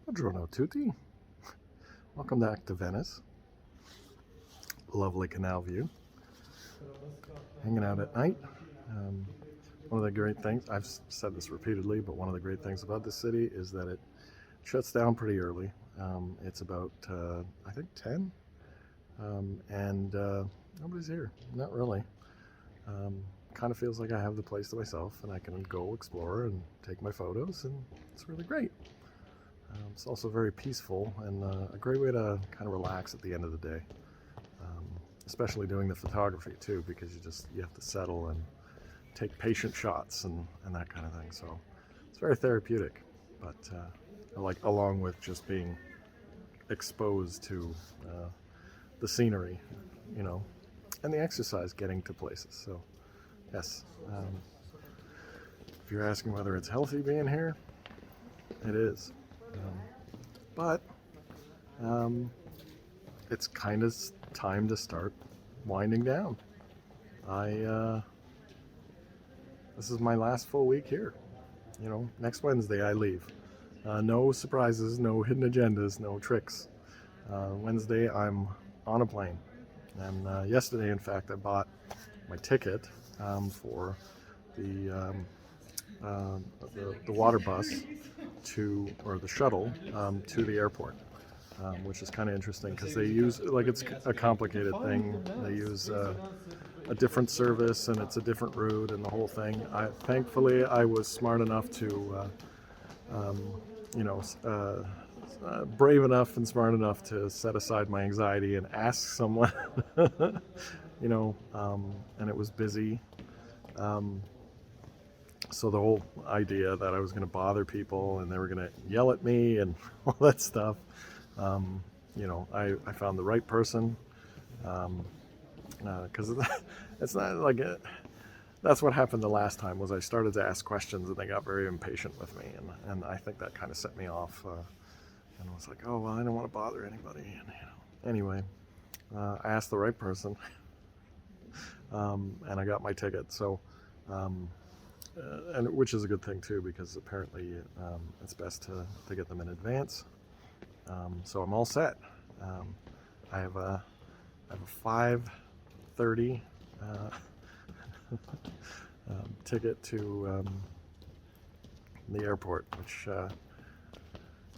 Buongiorno tutti. Welcome back to Venice. Lovely canal view. Hanging out at night. One of the great things, I've said this repeatedly, but one of the great things about this city is that it shuts down pretty early. It's about, I think, 10. And nobody's here. Not really. Kind of feels like I have the place to myself and I can go explore and take my photos, and it's really great. It's also very peaceful and a great way to kind of relax at the end of the day, especially doing the photography too, because you have to settle and take patient shots and that kind of thing. So it's very therapeutic, but along with just being exposed to the scenery, and the exercise getting to places. So yes, if you're asking whether it's healthy being here, it is. But it's kind of time to start winding down. This is my last full week here. Next Wednesday I leave. No surprises, no hidden agendas, no tricks. Wednesday I'm on a plane. And yesterday, in fact, I bought my ticket for the waterbus or the shuttle to the airport, which is kind of interesting because they use, it's a complicated thing. They use a different service and it's a different route and the whole thing. Thankfully, I was smart enough to, brave enough and smart enough to set aside my anxiety and ask someone, and it was busy. So the whole idea that I was going to bother people and they were going to yell at me and all that stuff, I found the right person, because it's not like it. That's what happened the last time, was I started to ask questions and they got very impatient with me, and I think that kind of set me off, and I was like, oh, well, I don't want to bother anybody, and anyway, I asked the right person, and I got my ticket, so and which is a good thing too, because apparently it's best to get them in advance. So I'm all set. I have a 5:30 ticket to the airport, which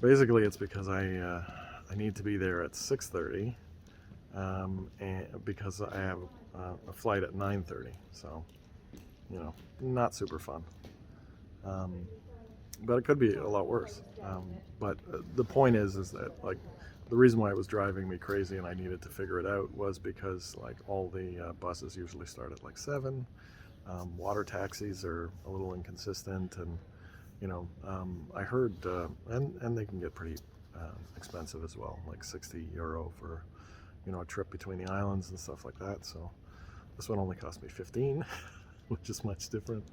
basically it's because I need to be there at 6:30, and because I have a flight at 9:30. So not super fun. But it could be a lot worse. But the point is that the reason why it was driving me crazy and I needed to figure it out was because all the buses usually start at 7. Water taxis are a little inconsistent, and I heard and they can get pretty expensive as well, like €60 for a trip between the islands and stuff like that. So this one only cost me 15, which is much different.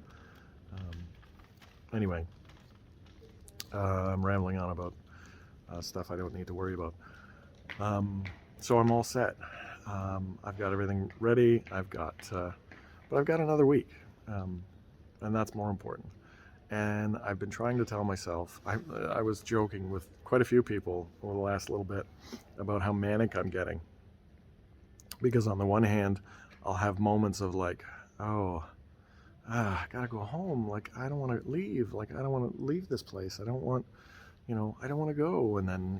Anyway, I'm rambling on about stuff I don't need to worry about. So I'm all set. I've got everything ready. But I've got another week, and that's more important. And I've been trying to tell myself, I was joking with quite a few people over the last little bit about how manic I'm getting. Because on the one hand, I'll have moments of I gotta go home. I don't want to leave. I don't want to leave this place. I don't want to go. And then,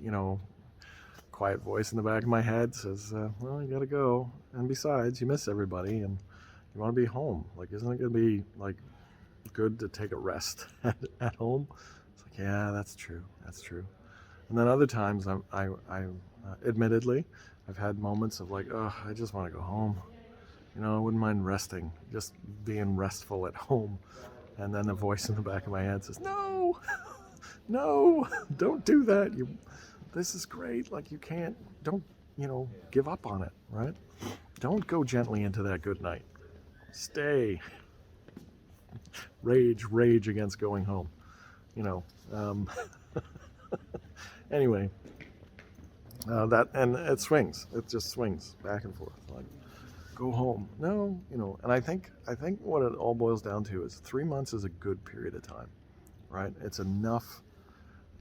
quiet voice in the back of my head says, well, you gotta go. And besides, you miss everybody and you want to be home. Isn't it gonna be good to take a rest at home? It's yeah, that's true. That's true. And then other times, I admittedly, I've had moments of I just want to go home. I wouldn't mind resting, just being restful at home. And then the voice in the back of my head says, no, no, don't do that. This is great. Don't give up on it, right? Don't go gently into that good night. Stay. Rage against going home. Anyway, and it swings. It just swings back and forth. Go home. No, and I think what it all boils down to is 3 months is a good period of time, right? It's enough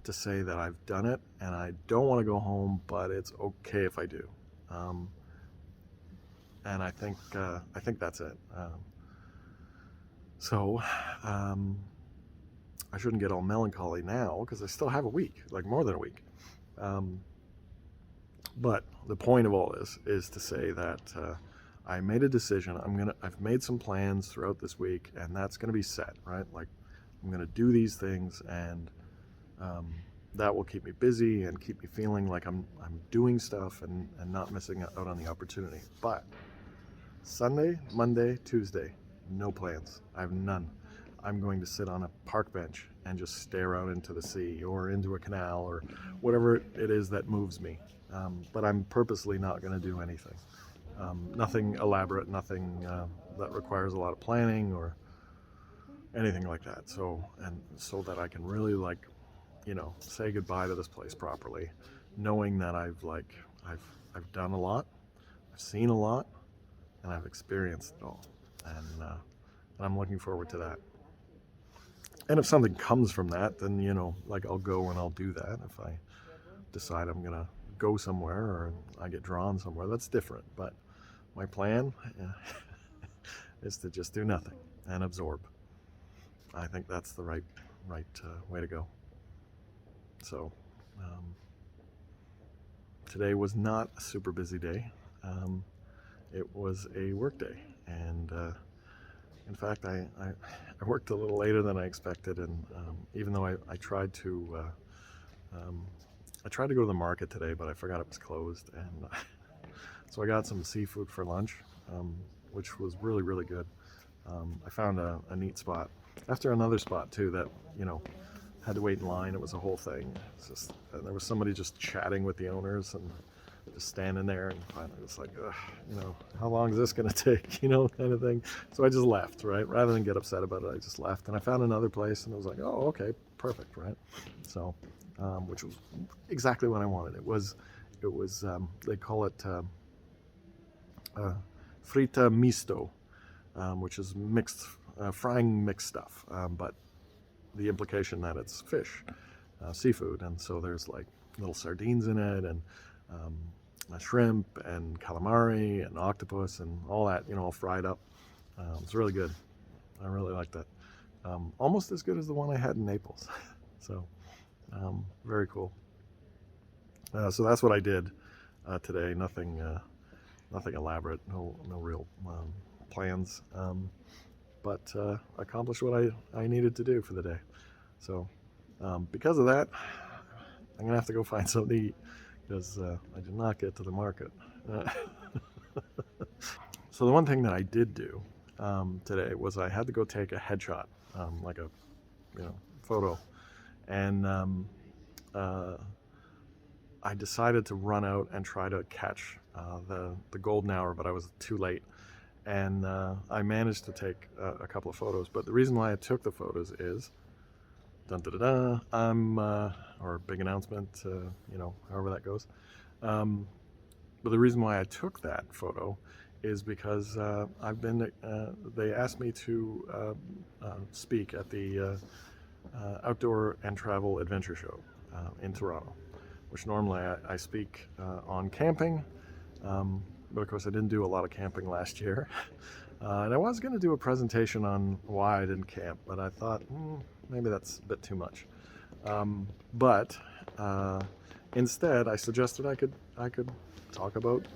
to say that I've done it, and I don't want to go home, but it's okay if I do. And I think that's it. So I shouldn't get all melancholy now because I still have a week, like more than a week. But the point of all this is to say that I made a decision. I've made some plans throughout this week, and that's gonna be set, right? Like I'm gonna do these things, and that will keep me busy and keep me feeling like I'm doing stuff and not missing out on the opportunity. But Sunday, Monday, Tuesday, no plans. I have none. I'm going to sit on a park bench and just stare out into the sea or into a canal or whatever it is that moves me. But I'm purposely not going to do anything. Nothing elaborate, nothing that requires a lot of planning or anything like that. So that I can really say goodbye to this place properly, knowing that I've done a lot, I've seen a lot, and I've experienced it all, and I'm looking forward to that. And if something comes from that, then I'll go and I'll do that. If I decide I'm gonna go somewhere or I get drawn somewhere, that's different. But my plan is to just do nothing and absorb. I think that's the right way to go. So today was not a super busy day. It was a work day, and in fact I worked a little later than I expected, and even though I tried to go to the market today, but I forgot it was closed, and so I got some seafood for lunch, which was really, really good. I found a neat spot after another spot too that had to wait in line. It was a whole thing. And there was somebody just chatting with the owners and just standing there, and finally it was like, how long is this going to take, kind of thing. So I just left, right? Rather than get upset about it, I just left, and I found another place, and it was like, oh, okay, perfect, right? So, which was exactly what I wanted. It was they call it frita misto, which is mixed, frying mixed stuff, but the implication that it's fish, seafood, and so there's like little sardines in it, and shrimp and calamari and octopus and all that, all fried up. It's really good. I really like that. Almost as good as the one I had in Naples. So very cool. So that's what I did today. Nothing elaborate. No real plans. But accomplished what I needed to do for the day. So because of that, I'm gonna have to go find something to eat, because I did not get to the market. So the one thing that I did do today was I had to go take a headshot, like a photo, and I decided to run out and try to catch the golden hour, but I was too late, and I managed to take a couple of photos. But the reason why I took the photos is or big announcement, however that goes. But the reason why I took that photo is because they asked me to speak at the Outdoor and Travel Adventure Show in Toronto, which normally I speak on camping, but of course I didn't do a lot of camping last year. And I was going to do a presentation on why I didn't camp, but I thought maybe that's a bit too much. But instead, I suggested I could talk about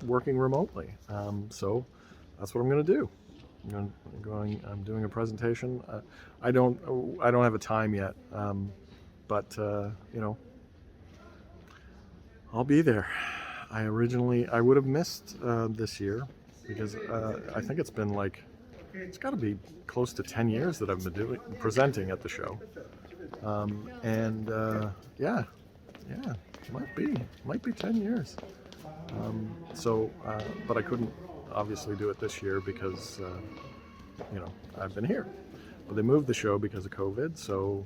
working remotely. So that's what I'm going to do. I'm doing a presentation. I don't have a time yet, but I'll be there. I would have missed this year, because I think it's been it's got to be close to 10 years that I've been presenting at the show. And yeah, might be 10 years. But I couldn't obviously do it this year because I've been here. But they moved the show because of COVID, so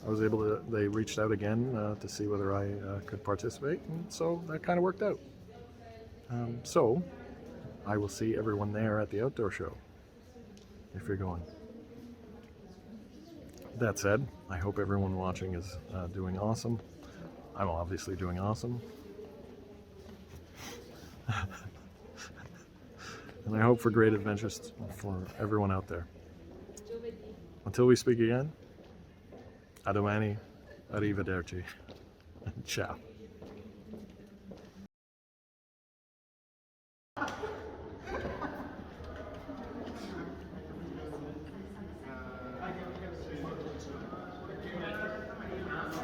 I was able to. They reached out again to see whether I could participate, and so that kind of worked out. So I will see everyone there at the outdoor show, if you're going. That said, I hope everyone watching is doing awesome. I'm obviously doing awesome. And I hope for great adventures for everyone out there. Until we speak again, a domani, arrivederci, ciao.